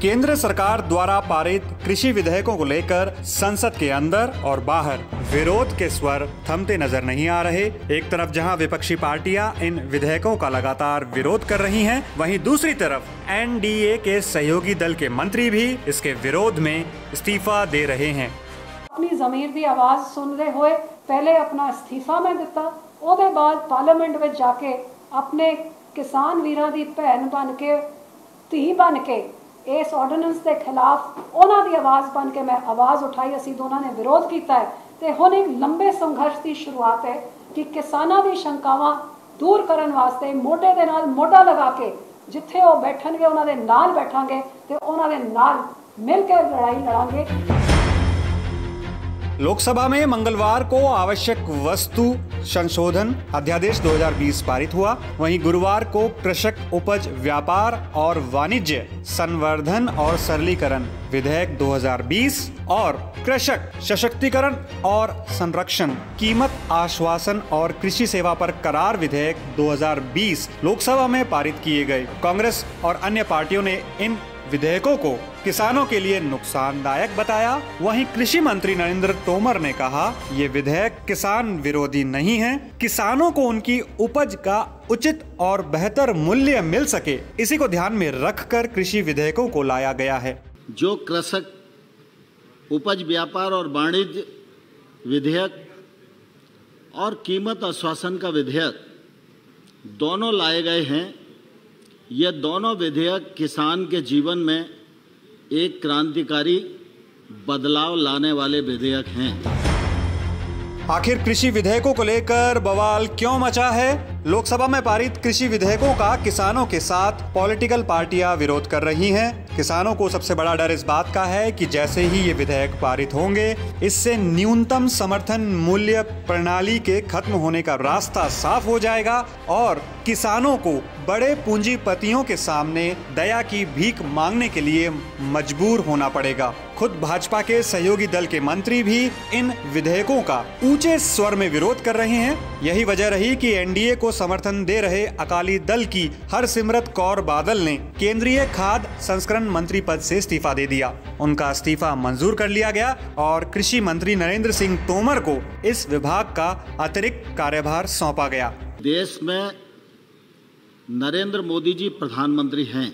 केंद्र सरकार द्वारा पारित कृषि विधेयकों को लेकर संसद के अंदर और बाहर विरोध के स्वर थमते नजर नहीं आ रहे। एक तरफ जहां विपक्षी पार्टियां इन विधेयकों का लगातार विरोध कर रही हैं, वहीं दूसरी तरफ एनडीए के सहयोगी दल के मंत्री भी इसके विरोध में इस्तीफा दे रहे हैं। अपनी ज़मीर की आवाज़ सुनते हुए पहले अपना इस्तीफा मैं दिता, उसके बाद पार्लियामेंट में जाके अपने किसान वीरां दी भैन बन के धी बन के इस ऑर्डीनेंस के खिलाफ उन्होंने आवाज़ बन के मैं आवाज़ उठाई। असी दोनों ने विरोध किया है तो हुण एक लंबे संघर्ष की शुरुआत है कि किसानों की शंकावां दूर करने वास्ते मोढे दे नाल मोढा लगा के जिथे वो बैठणगे उन्होंने नाल बैठांगे तो उन्होंने नाल मिल के लड़ाई लड़ांगे। लोकसभा में मंगलवार को आवश्यक वस्तु संशोधन अध्यादेश 2020 पारित हुआ। वहीं गुरुवार को कृषक उपज व्यापार और वाणिज्य संवर्धन और सरलीकरण विधेयक 2020 और कृषक सशक्तिकरण और संरक्षण कीमत आश्वासन और कृषि सेवा पर करार विधेयक 2020 लोकसभा में पारित किए गए। कांग्रेस और अन्य पार्टियों ने इन विधेयकों को किसानों के लिए नुकसानदायक बताया। वहीं कृषि मंत्री नरेंद्र तोमर ने कहा, ये विधेयक किसान विरोधी नहीं है, किसानों को उनकी उपज का उचित और बेहतर मूल्य मिल सके, इसी को ध्यान में रखकर कृषि विधेयकों को लाया गया है। जो कृषक उपज व्यापार और वाणिज्य विधेयक और कीमत आश्वासन का विधेयक दोनों लाए गए हैं, ये दोनों विधेयक किसान के जीवन में एक क्रांतिकारी बदलाव लाने वाले विधेयक हैं। आखिर कृषि विधेयकों को लेकर बवाल क्यों मचा है? लोकसभा में पारित कृषि विधेयकों का किसानों के साथ पॉलिटिकल पार्टियां विरोध कर रही हैं। किसानों को सबसे बड़ा डर इस बात का है कि जैसे ही ये विधेयक पारित होंगे, इससे न्यूनतम समर्थन मूल्य प्रणाली के खत्म होने का रास्ता साफ हो जाएगा और किसानों को बड़े पूंजीपतियों के सामने दया की भीख मांगने के लिए मजबूर होना पड़ेगा। खुद भाजपा के सहयोगी दल के मंत्री भी इन विधेयकों का ऊंचे स्वर में विरोध कर रहे हैं। यही वजह रही कि एनडीए को समर्थन दे रहे अकाली दल की हरसिमरत कौर बादल ने केंद्रीय खाद्य संस्करण मंत्री पद से इस्तीफा दे दिया। उनका इस्तीफा मंजूर कर लिया गया और कृषि मंत्री नरेंद्र सिंह तोमर को इस विभाग का अतिरिक्त कार्यभार सौंपा गया। देश में नरेंद्र मोदी जी प्रधानमंत्री हैं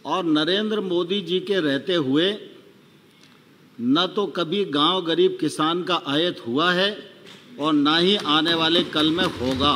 और नरेंद्र मोदी जी के रहते हुए न तो कभी गांव गरीब किसान का आयत हुआ है और न ही आने वाले कल में होगा।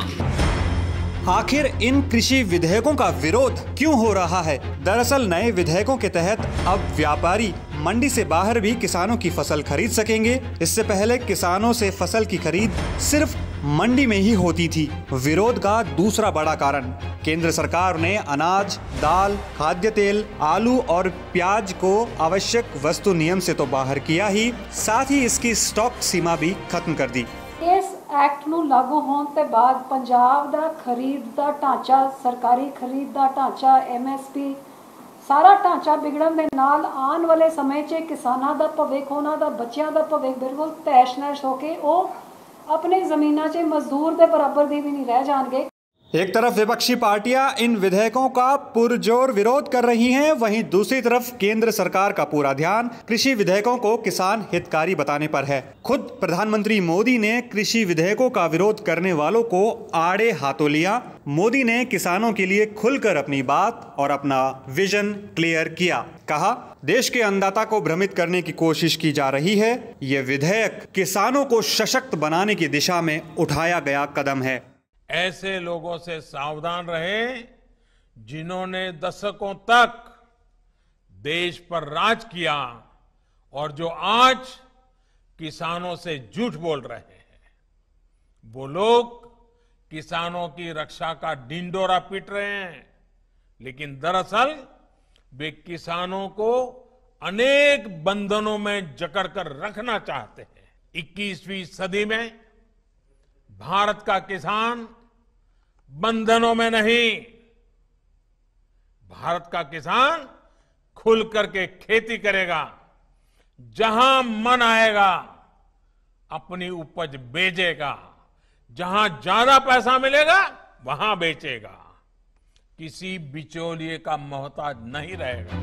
आखिर इन कृषि विधेयकों का विरोध क्यों हो रहा है? दरअसल नए विधेयकों के तहत अब व्यापारी मंडी से बाहर भी किसानों की फसल खरीद सकेंगे। इससे पहले किसानों से फसल की खरीद सिर्फ मंडी में ही होती थी। विरोध का दूसरा बड़ा कारण केंद्र सरकार ने अनाज, दाल, खाद्य तेल, आलू और प्याज को आवश्यक वस्तु नियम से तो बाहर किया ही, साथ ही इसकी स्टॉक सीमा भी खत्म कर दी। इस एक्ट ਨੂੰ लागू होने के बाद पंजाब ਦਾ खरीद ਦਾ ढांचा, सरकारी खरीद ਦਾ ढांचा, MSP सारा ढांचा बिगड़न ਦੇ ਨਾਲ आने वाले समय 'ਚ किसानां ਦਾ ਭਵਿੱਖ, ਉਹਨਾਂ ਦਾ ਬੱਚਿਆਂ ਦਾ ਭਵਿੱਖ बिल्कुल तहस-नहस होके ਉਹ अपनी ज़मीनां 'ਚ मजदूर के बराबर भी नहीं रह जाएंगे। एक तरफ विपक्षी पार्टियां इन विधेयकों का पुरजोर विरोध कर रही हैं, वहीं दूसरी तरफ केंद्र सरकार का पूरा ध्यान कृषि विधेयकों को किसान हितकारी बताने पर है। खुद प्रधानमंत्री मोदी ने कृषि विधेयकों का विरोध करने वालों को आड़े हाथों लिया। मोदी ने किसानों के लिए खुलकर अपनी बात और अपना विजन क्लियर किया। कहा, देश के अन्नदाता को भ्रमित करने की कोशिश की जा रही है। ये विधेयक किसानों को सशक्त बनाने की दिशा में उठाया गया कदम है। ऐसे लोगों से सावधान रहें जिन्होंने दशकों तक देश पर राज किया और जो आज किसानों से झूठ बोल रहे हैं। वो लोग किसानों की रक्षा का ढिंढोरा पीट रहे हैं, लेकिन दरअसल वे किसानों को अनेक बंधनों में जकड़कर रखना चाहते हैं। 21वीं सदी में भारत का किसान बंधनों में नहीं, भारत का किसान खुल करके खेती करेगा, जहां मन आएगा अपनी उपज बेचेगा, जहां ज्यादा पैसा मिलेगा वहां बेचेगा। किसी बिचौलिए का मोहताज नहीं रहेगा।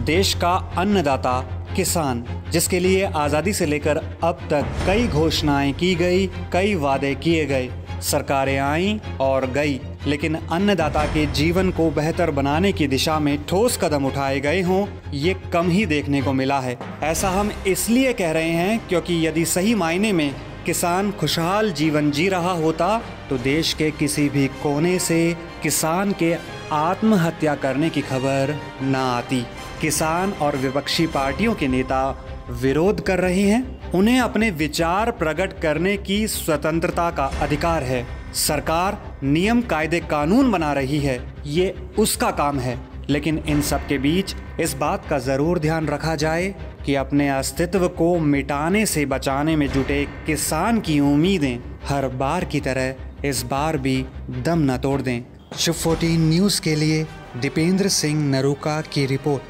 देश का अन्नदाता किसान, जिसके लिए आजादी से लेकर अब तक कई घोषणाएं की गई, कई वादे किए गए, सरकारें आईं और गई, लेकिन अन्नदाता के जीवन को बेहतर बनाने की दिशा में ठोस कदम उठाए गए हों, ये कम ही देखने को मिला है। ऐसा हम इसलिए कह रहे हैं क्योंकि यदि सही मायने में किसान खुशहाल जीवन जी रहा होता तो देश के किसी भी कोने से किसान के आत्महत्या करने की खबर न आती। किसान और विपक्षी पार्टियों के नेता विरोध कर रहे हैं, उन्हें अपने विचार प्रकट करने की स्वतंत्रता का अधिकार है। सरकार नियम कायदे कानून बना रही है, ये उसका काम है, लेकिन इन सब के बीच इस बात का जरूर ध्यान रखा जाए कि अपने अस्तित्व को मिटाने से बचाने में जुटे किसान की उम्मीदें हर बार की तरह इस बार भी दम न तोड़ दें। शुभ 14 न्यूज़ के लिए दीपेंद्र सिंह नरूका की रिपोर्ट।